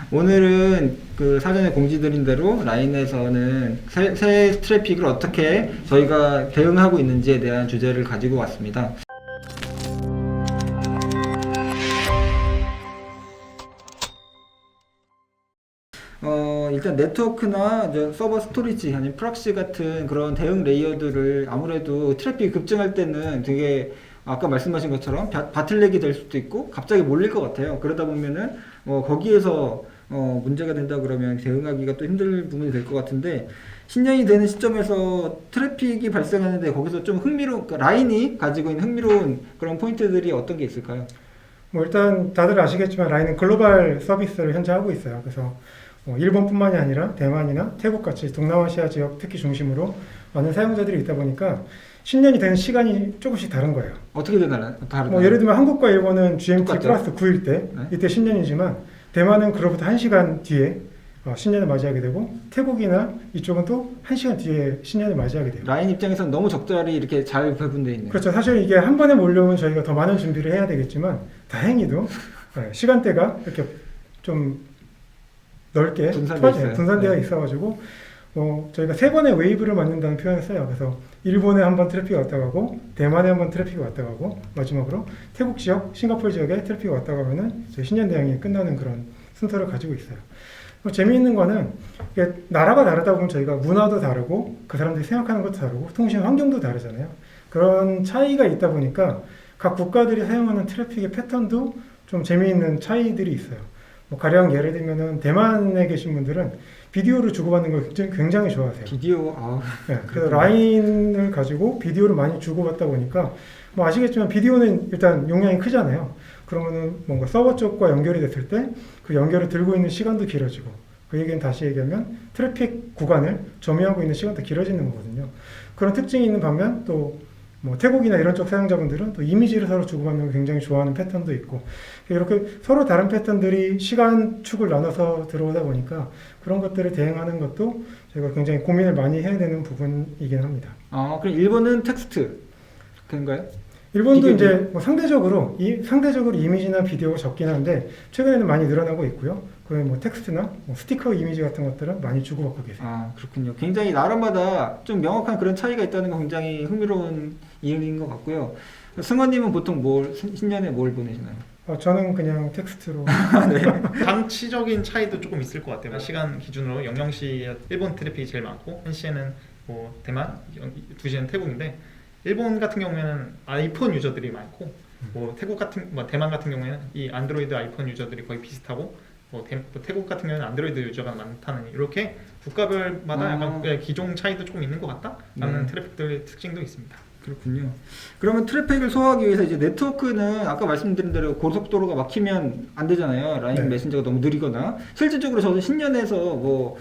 오늘은 그 사전에 공지드린 대로 라인에서는 새 트래픽을 어떻게 저희가 대응하고 있는지에 대한 주제를 가지고 왔습니다. 일단 네트워크나 이제 서버 스토리지 아니면 프락시 같은 그런 대응 레이어들을 아무래도 트래픽이 급증할 때는 되게 아까 말씀하신 것처럼 바틀렉이 될 수도 있고 갑자기 몰릴 것 같아요. 그러다 보면은 거기에서 문제가 된다 그러면 대응하기가 또 힘들 부분이 될 것 같은데, 신년이 되는 시점에서 트래픽이 발생하는데 거기서 좀 흥미로운, 그러니까 라인이 가지고 있는 흥미로운 그런 포인트들이 어떤 게 있을까요? 뭐 일단 다들 아시겠지만 라인은 글로벌 서비스를 현재 하고 있어요. 그래서 일본뿐만이 아니라 대만이나 태국 같이 동남아시아 지역 특히 중심으로 많은 사용자들이 있다 보니까 신년이 되는 시간이 조금씩 다른 거예요. 어떻게 다르나요? 뭐 예를 들면 한국과 일본은 GMT 똑같죠? 플러스 9일 때 네. 이때 신년이지만 대만은 그로부터 1시간 뒤에 신년을 맞이하게 되고 태국이나 이쪽은 또 1시간 뒤에 신년을 맞이하게 돼요. 라인 입장에서는 너무 적절히 이렇게 잘 배분되어 있네요. 그렇죠. 사실 이게 한 번에 몰려오면 저희가 더 많은 준비를 해야 되겠지만 다행히도 시간대가 이렇게 좀 넓게 분산되어 네. 있어가지고 저희가 3번의 웨이브를 맞는다는 표현을 써요. 그래서 일본에 한 번 트래픽이 왔다 가고 대만에 한 번 트래픽이 왔다 가고 마지막으로 태국 지역, 싱가포르 지역에 트래픽이 왔다 가면은 저희 신년 대응이 끝나는 그런 순서를 가지고 있어요. 재미있는 거는 이게 나라가 다르다 보면 저희가 문화도 다르고 그 사람들이 생각하는 것도 다르고 통신 환경도 다르잖아요. 그런 차이가 있다 보니까 각 국가들이 사용하는 트래픽의 패턴도 좀 재미있는 차이들이 있어요. 가령 예를 들면은 대만에 계신 분들은 비디오를 주고받는 걸 굉장히 좋아하세요. 비디오, 네, 그래서 라인을 가지고 비디오를 많이 주고받다 보니까 뭐 아시겠지만 비디오는 일단 용량이 크잖아요. 그러면은 뭔가 서버 쪽과 연결이 됐을 때 그 연결을 들고 있는 시간도 길어지고, 그 얘기는 다시 얘기하면 트래픽 구간을 점유하고 있는 시간도 길어지는 거거든요. 그런 특징이 있는 반면 또 뭐 태국이나 이런 쪽 사용자분들은 또 이미지를 서로 주고받는 걸 굉장히 좋아하는 패턴도 있고, 이렇게 서로 다른 패턴들이 시간 축을 나눠서 들어오다 보니까 그런 것들을 대응하는 것도 저희가 굉장히 고민을 많이 해야 되는 부분이긴 합니다. 그럼 일본은 텍스트 그런가요? 일본도 비디오. 이제 뭐 상대적으로 이미지나 비디오가 적긴 한데 최근에는 많이 늘어나고 있고요. 그리고 뭐 텍스트나 뭐 스티커 이미지 같은 것들은 많이 주고받고 계세요. 그렇군요. 굉장히 나라마다 좀 명확한 그런 차이가 있다는 건 굉장히 흥미로운 이유인 것 같고요. 승원님은 보통 신년에 뭘 보내시나요? 저는 그냥 텍스트로. 장치적인 차이도 조금 있을 것 같아요. 시간 기준으로 00시 일본 트래픽이 제일 많고 1시에는 뭐 대만, 2시에는 태국인데, 일본 같은 경우에는 아이폰 유저들이 많고 대만 같은 경우에는 이 안드로이드 아이폰 유저들이 거의 비슷하고 태국 같은 경우에는 안드로이드 유저가 많다는, 이렇게 국가별마다 약간 기종 차이도 조금 있는 것 같다라는 트래픽들의 특징도 있습니다. 그렇군요. 그러면 트래픽을 소화하기 위해서 이제 네트워크는 아까 말씀드린 대로 고속도로가 막히면 안 되잖아요. 라인 네. 메신저가 너무 느리거나. 실질적으로 저도 신년에서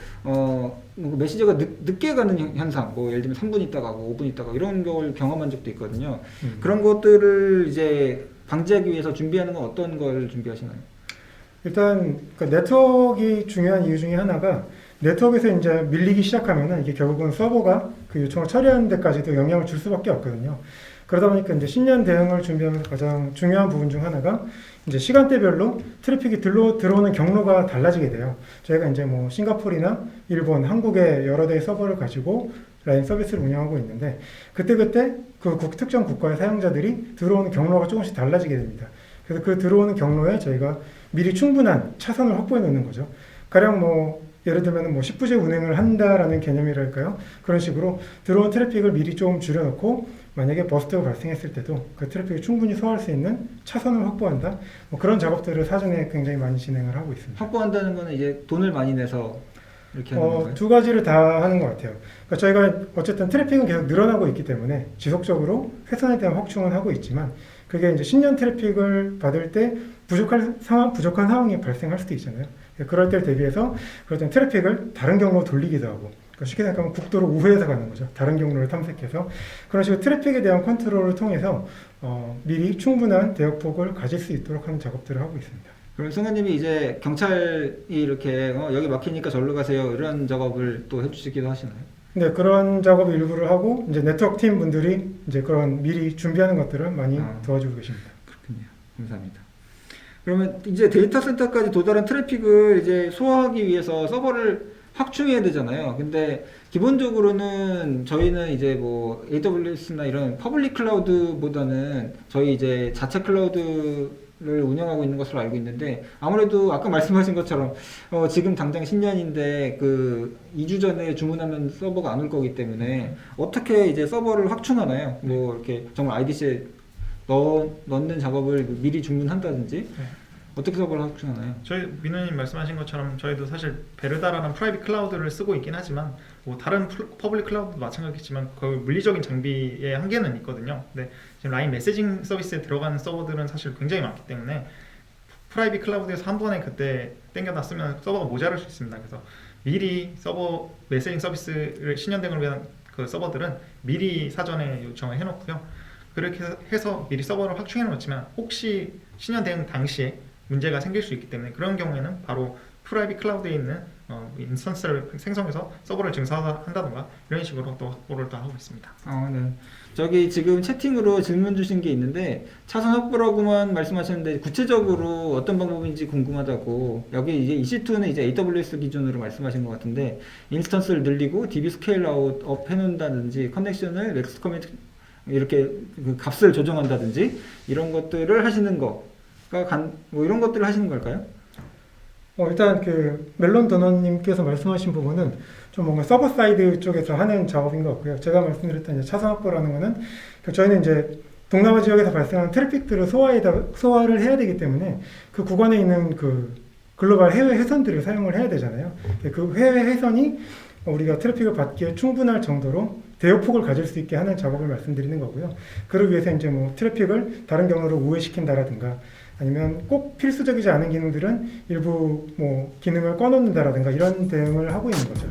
메시저가 늦게 가는 현상, 예를 들면 3분 있다 가고 5분 있다 가고 이런 걸 경험한 적도 있거든요. 그런 것들을 이제 방지하기 위해서 준비하는 건 어떤 걸 준비하시나요? 일단 네트워크가 중요한 이유 중에 하나가, 네트워크에서 이제 밀리기 시작하면은 이게 결국은 서버가 그 요청을 처리하는 데까지도 영향을 줄 수밖에 없거든요. 그러다 보니까 이제 신년 대응을 준비하면서 가장 중요한 부분 중 하나가 이제 시간대별로 트래픽이 들어오는 경로가 달라지게 돼요. 저희가 이제 뭐 싱가포르나 일본, 한국의 여러 대의 서버를 가지고 라인 서비스를 운영하고 있는데, 그때그때 그 특정 국가의 사용자들이 들어오는 경로가 조금씩 달라지게 됩니다. 그래서 그 들어오는 경로에 저희가 미리 충분한 차선을 확보해 놓는 거죠. 가령 예를 들면 10부제 운행을 한다라는 개념이랄까요? 그런 식으로 들어온 트래픽을 미리 좀 줄여놓고, 만약에 버스트가 발생했을 때도 그 트래픽을 충분히 소화할 수 있는 차선을 확보한다. 그런 작업들을 사전에 굉장히 많이 진행을 하고 있습니다. 확보한다는 거는 이제 돈을 많이 내서 이렇게 하는 건가요? 두 가지를 다 하는 것 같아요. 그러니까 저희가 어쨌든 트래픽은 계속 늘어나고 있기 때문에 지속적으로 회선에 대한 확충은 하고 있지만, 그게 이제 신년 트래픽을 받을 때 부족한 상황이 발생할 수도 있잖아요. 그럴 때를 대비해서 그럴 땐 트래픽을 다른 경로로 돌리기도 하고, 그러니까 쉽게 생각하면 국도로 우회해서 가는 거죠. 다른 경로를 탐색해서. 그런 식으로 트래픽에 대한 컨트롤을 통해서 미리 충분한 대역폭을 가질 수 있도록 하는 작업들을 하고 있습니다. 그럼 승관님이 이제 경찰이 이렇게 여기 막히니까 절로 가세요 이런 작업을 또 해주시기도 하시나요? 네, 그런 작업 일부를 하고 이제 네트워크 팀 분들이 이제 그런 미리 준비하는 것들을 많이 도와주고 계십니다. 그렇군요. 감사합니다. 그러면 이제 데이터 센터까지 도달한 트래픽을 이제 소화하기 위해서 서버를 확충해야 되잖아요. 근데 기본적으로는 저희는 이제 뭐 AWS나 이런 퍼블릭 클라우드보다는 저희 이제 자체 클라우드를 운영하고 있는 것으로 알고 있는데, 아무래도 아까 말씀하신 것처럼 지금 당장 신년인데 그 2주 전에 주문하면 서버가 안 올 거기 때문에 어떻게 이제 서버를 확충하나요? 뭐 이렇게 정말 IDC에 넣는 작업을 미리 주문한다든지 네. 어떻게 서버를 확충하나요? 저희 민우님 말씀하신 것처럼 저희도 사실 베르다라는 프라이빗 클라우드를 쓰고 있긴 하지만 뭐 다른 퍼블릭 클라우드도 마찬가지겠지만 거의 물리적인 장비의 한계는 있거든요. 근데 지금 라인 메시징 서비스에 들어가는 서버들은 사실 굉장히 많기 때문에 프라이빗 클라우드에서 한 번에 그때 땡겨다 쓰면 서버가 모자랄 수 있습니다. 그래서 미리 서버 메시징 서비스를 신현대응을 위한 그 서버들은 미리 사전에 요청을 해놓고요. 그렇게 해서 미리 서버를 확충해 놓지만 혹시 신현대응 당시에 문제가 생길 수 있기 때문에 그런 경우에는 바로 프라이빗 클라우드에 있는 인스턴스를 생성해서 서버를 증설한다던가 이런 식으로 또 확보를 또 하고 있습니다. 네. 저기 지금 채팅으로 질문 주신 게 있는데, 차선 확보라고만 말씀하셨는데 구체적으로 어떤 방법인지 궁금하다고. 여기 이제 EC2는 이제 AWS 기준으로 말씀하신 것 같은데, 인스턴스를 늘리고 DB 스케일 아웃 업 해놓는다든지 커넥션을 맥스 커밋 이렇게 그 값을 조정한다든지 이런 것들을 하시는 거가 뭐 이런 것들을 하시는 걸까요? 일단 그 멜론 더너님께서 말씀하신 부분은 좀 뭔가 서버 사이드 쪽에서 하는 작업인 것 같고요. 제가 말씀드렸던 이제 차선 확보라는 거는 저희는 이제 동남아 지역에서 발생하는 트래픽들을 소화를 해야 되기 때문에 그 구간에 있는 그 글로벌 해외 회선들을 사용을 해야 되잖아요. 그 해외 회선이 우리가 트래픽을 받기에 충분할 정도로 대역폭을 가질 수 있게 하는 작업을 말씀드리는 거고요. 그러기 위해서 이제 뭐 트래픽을 다른 경로로 우회시킨다라든가 아니면 꼭 필수적이지 않은 기능들은 일부 뭐 기능을 꺼놓는다라든가 이런 대응을 하고 있는 거죠.